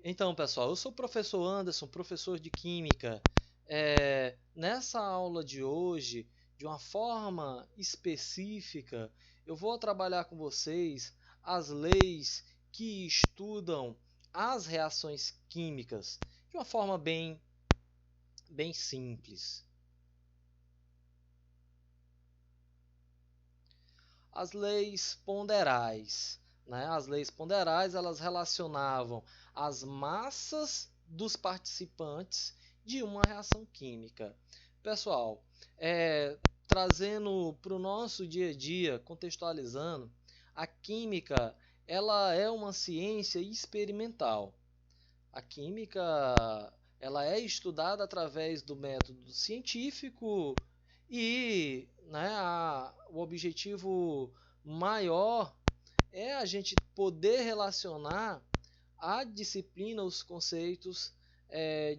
Então, pessoal, eu sou o professor Anderson, professor de Química. Nessa aula de hoje, de uma forma específica, eu vou trabalhar com vocês as leis que estudam as reações químicas de uma forma bem simples. As leis ponderais, né? As leis ponderais, elas relacionavam as massas dos participantes de uma reação química. Pessoal, trazendo para o nosso dia a dia, contextualizando, a química ela é uma ciência experimental. A química ela é estudada através do método científico e, né, o objetivo maior é a gente poder relacionar a disciplina, os conceitos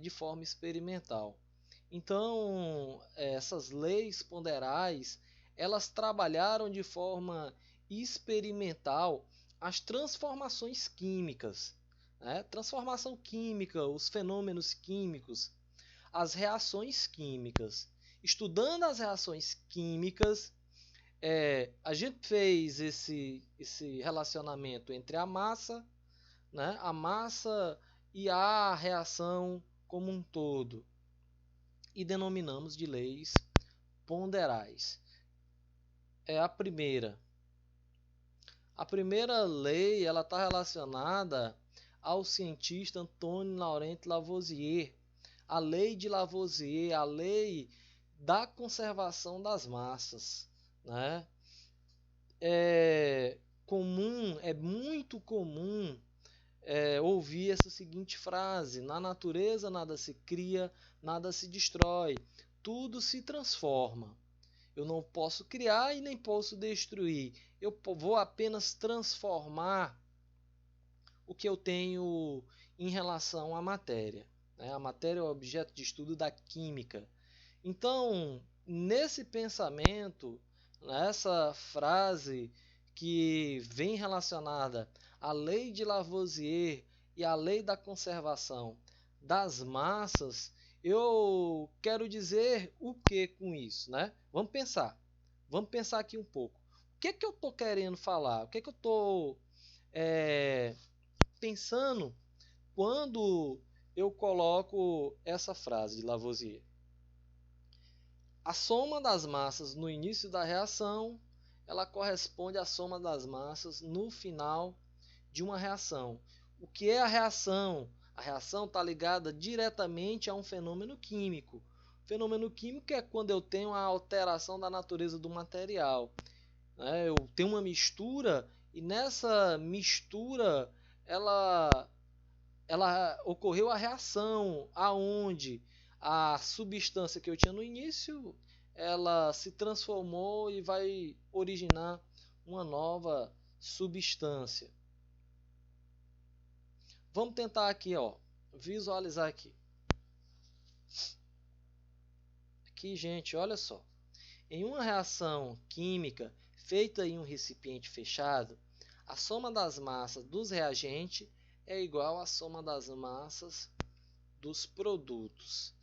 de forma experimental. Então, essas leis ponderais, elas trabalharam de forma experimental as transformações químicas, né? Transformação química, os fenômenos químicos, as reações químicas. Estudando as reações químicas, a gente fez esse relacionamento entre a massa, né, a massa e a reação como um todo, e denominamos de leis ponderais. A primeira. A primeira lei ela está relacionada ao cientista Antônio Laurent Lavoisier, a lei de Lavoisier, a lei da conservação das massas, né? É muito comum ouvir essa seguinte frase: na natureza nada se cria, nada se destrói, tudo se transforma. Eu não posso criar e nem posso destruir. Eu vou apenas transformar o que eu tenho em relação à matéria. A matéria é o objeto de estudo da química. Então, nesse pensamento, nessa frase que vem relacionada à lei de Lavoisier e à lei da conservação das massas, eu quero dizer o que com isso, né? Vamos pensar aqui um pouco. O que eu estou querendo falar? O que eu estou pensando quando eu coloco essa frase de Lavoisier? A soma das massas no início da reação, ela corresponde à soma das massas no final de uma reação. O que é a reação? A reação está ligada diretamente a um fenômeno químico. O fenômeno químico é quando eu tenho a alteração da natureza do material. Eu tenho uma mistura e nessa mistura ela ocorreu a reação, aonde a substância que eu tinha no início, ela se transformou e vai originar uma nova substância. Vamos tentar aqui, visualizar aqui. Aqui, gente, olha só. Em uma reação química feita em um recipiente fechado, a soma das massas dos reagentes é igual à soma das massas dos produtos.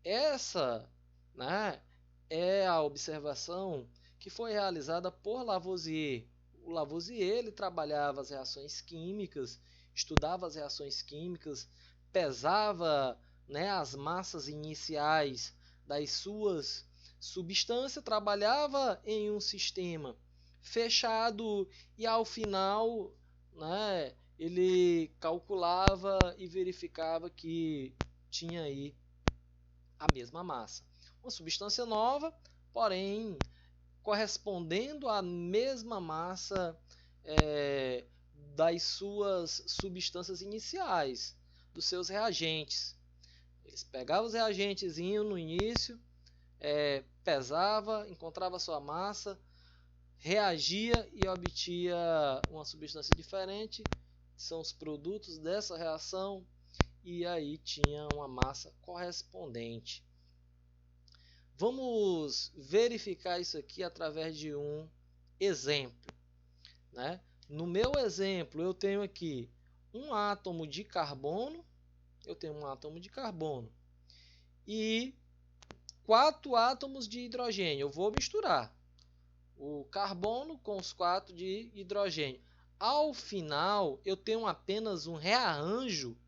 Essa, né, é a observação que foi realizada por Lavoisier. O Lavoisier ele trabalhava as reações químicas, estudava as reações químicas, pesava, né, as massas iniciais das suas substâncias, trabalhava em um sistema fechado e ao final, né, ele calculava e verificava que tinha aí a mesma massa. Uma substância nova, porém correspondendo à mesma massa das suas substâncias iniciais, dos seus reagentes. Eles pegavam os reagentes no início, pesava, encontrava a sua massa, reagia e obtia uma substância diferente, são os produtos dessa reação, e aí tinha uma massa correspondente. Vamos verificar isso aqui através de um exemplo, né? No meu exemplo, eu tenho aqui um átomo de carbono eu tenho um átomo de carbono e 4 átomos de hidrogênio. Eu vou misturar o carbono com os 4 de hidrogênio. Ao final, eu tenho apenas um rearranjo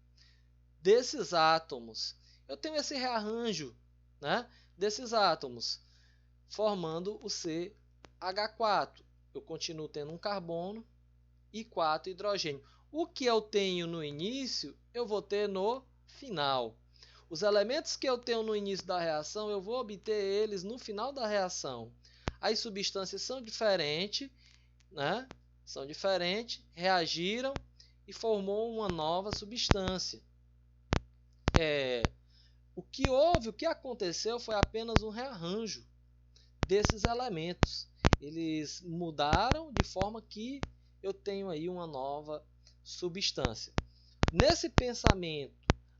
desses átomos. Eu tenho esse rearranjo, né, desses átomos, formando o CH4. Eu continuo tendo um carbono e 4 hidrogênio. O que eu tenho no início, eu vou ter no final. Os elementos que eu tenho no início da reação, eu vou obter eles no final da reação. As substâncias são diferentes, né? São diferentes, reagiram e formou uma nova substância. O que houve, o que aconteceu foi apenas um rearranjo desses elementos. Eles mudaram de forma que eu tenho aí uma nova substância. Nesse pensamento,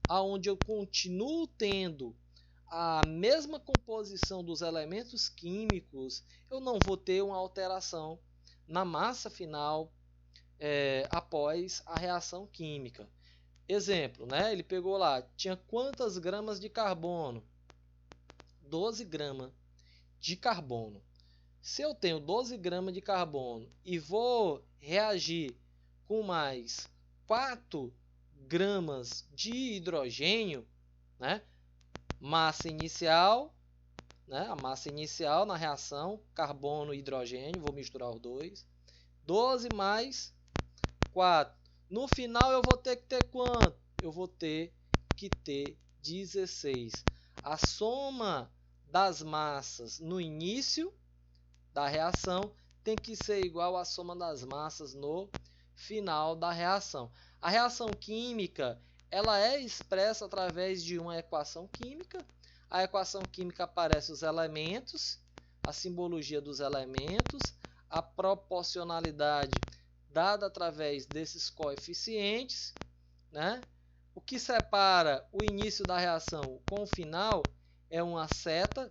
onde eu continuo tendo a mesma composição dos elementos químicos, eu não vou ter uma alteração na massa final após a reação química. Exemplo, né? Ele pegou lá, tinha quantas gramas de carbono? 12 gramas de carbono. Se eu tenho 12 gramas de carbono e vou reagir com mais 4 gramas de hidrogênio, né? Massa inicial, né? A massa inicial na reação, carbono e hidrogênio, vou misturar os dois. 12 mais 4. No final eu vou ter que ter quanto? Eu vou ter que ter 16. A soma das massas no início da reação tem que ser igual à soma das massas no final da reação. A reação química, ela é expressa através de uma equação química. A equação química aparece os elementos, a simbologia dos elementos, a proporcionalidade dada através desses coeficientes, né? O que separa o início da reação com o final é uma seta.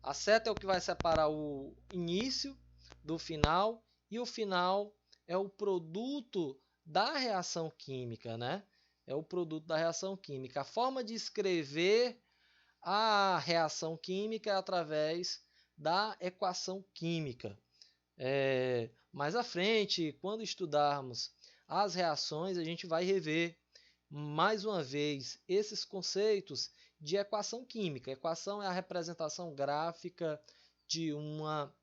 A seta é o que vai separar o início do final, e o final é o produto da reação química, né? É o produto da reação química. A forma de escrever a reação química é através da equação química. Mais à frente, quando estudarmos as reações, a gente vai rever mais uma vez esses conceitos de equação química. A equação é a representação gráfica de uma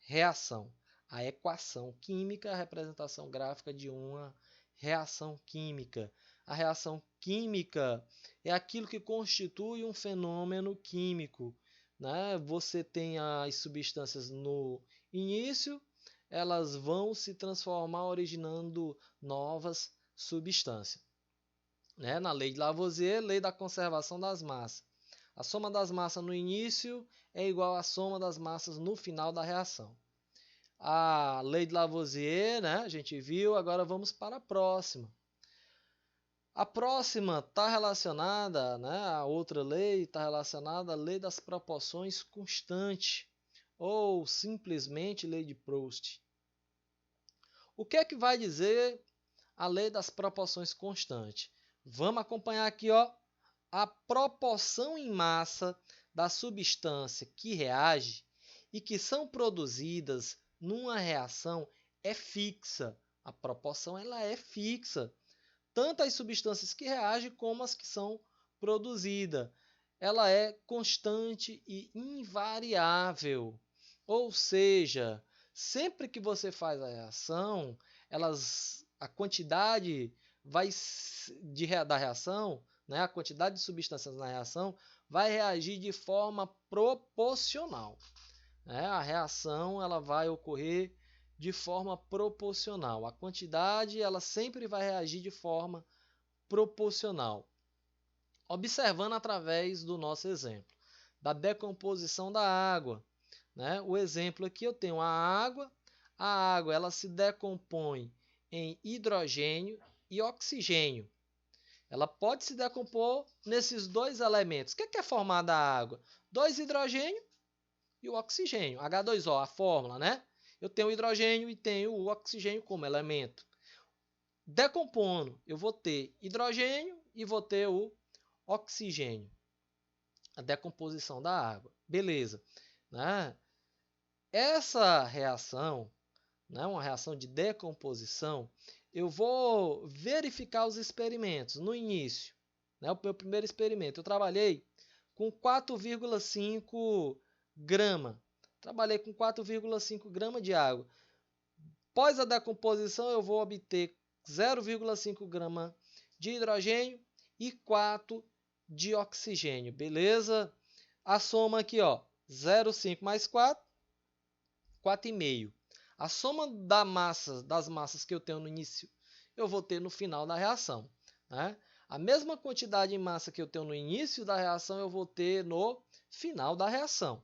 reação. A equação química é a representação gráfica de uma reação química. A reação química é aquilo que constitui um fenômeno químico, né? Você tem as substâncias no início, elas vão se transformar originando novas substâncias. Na lei de Lavoisier, lei da conservação das massas. A soma das massas no início é igual à soma das massas no final da reação. A lei de Lavoisier, né, a gente viu, agora vamos para a próxima. A próxima está relacionada, né, a outra lei está relacionada à lei das proporções constante, ou simplesmente lei de Proust. O que é que vai dizer a lei das proporções constante? Vamos acompanhar aqui, ó, a proporção em massa da substância que reage e que são produzidas numa reação é fixa. A proporção ela é fixa. Tanto as substâncias que reagem como as que são produzidas. Ela é constante e invariável. Ou seja, sempre que você faz a reação, a quantidade da reação, né, a quantidade de substâncias na reação vai reagir de forma proporcional. A reação ela vai ocorrer de forma proporcional. A quantidade ela sempre vai reagir de forma proporcional. Observando através do nosso exemplo, da decomposição da água. O exemplo aqui eu tenho a água ela se decompõe em hidrogênio e oxigênio. Ela pode se decompor nesses dois elementos. O que é formada a água? 2 hidrogênio e o oxigênio. H2O, a fórmula, né? Eu tenho o hidrogênio e tenho o oxigênio como elemento. Decompondo, eu vou ter hidrogênio e vou ter o oxigênio, a decomposição da água. Beleza, né? Essa reação, né, uma reação de decomposição, eu vou verificar os experimentos no início. Né, o meu primeiro experimento, eu trabalhei com 4,5 grama. Trabalhei com 4,5 grama de água. Após a decomposição, eu vou obter 0,5 grama de hidrogênio e 4 de oxigênio, beleza? A soma aqui, ó, 0,5 mais 4, 4,5. A soma das massas que eu tenho no início, eu vou ter no final da reação, né? A mesma quantidade de massa que eu tenho no início da reação, eu vou ter no final da reação.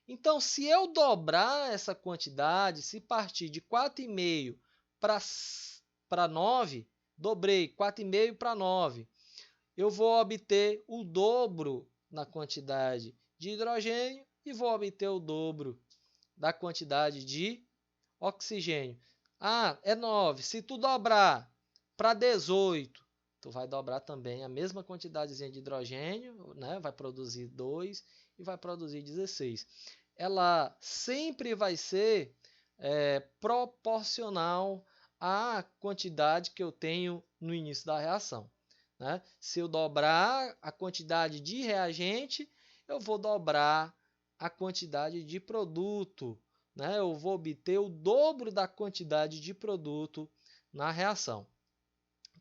Então, se eu dobrar essa quantidade, se partir de 4,5 para 9, dobrei 4,5 para 9, eu vou obter o dobro na quantidade de hidrogênio e vou obter o dobro da quantidade de oxigênio. Ah, é 9. Se tu dobrar para 18, tu vai dobrar também a mesma quantidade de hidrogênio, né? Vai produzir 2 e vai produzir 16. Ela sempre vai ser proporcional à quantidade que eu tenho no início da reação. Né? Se eu dobrar a quantidade de reagente, eu vou dobrar a quantidade de produto. Né? Eu vou obter o dobro da quantidade de produto na reação.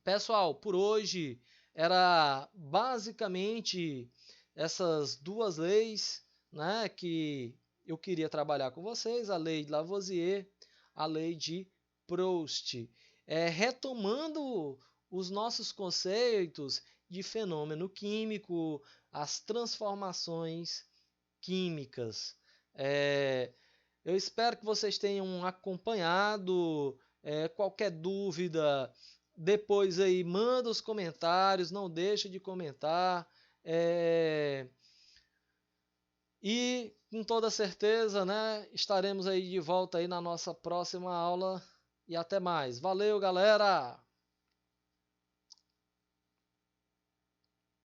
Pessoal, por hoje era basicamente essas duas leis, né, que eu queria trabalhar com vocês, a lei de Lavoisier, a lei de Proust. Retomando os nossos conceitos de fenômeno químico, as transformações químicas. Eu espero que vocês tenham acompanhado. Qualquer dúvida, depois aí manda os comentários, não deixa de comentar. E com toda certeza, né, estaremos aí de volta aí na nossa próxima aula. E até mais. Valeu, galera!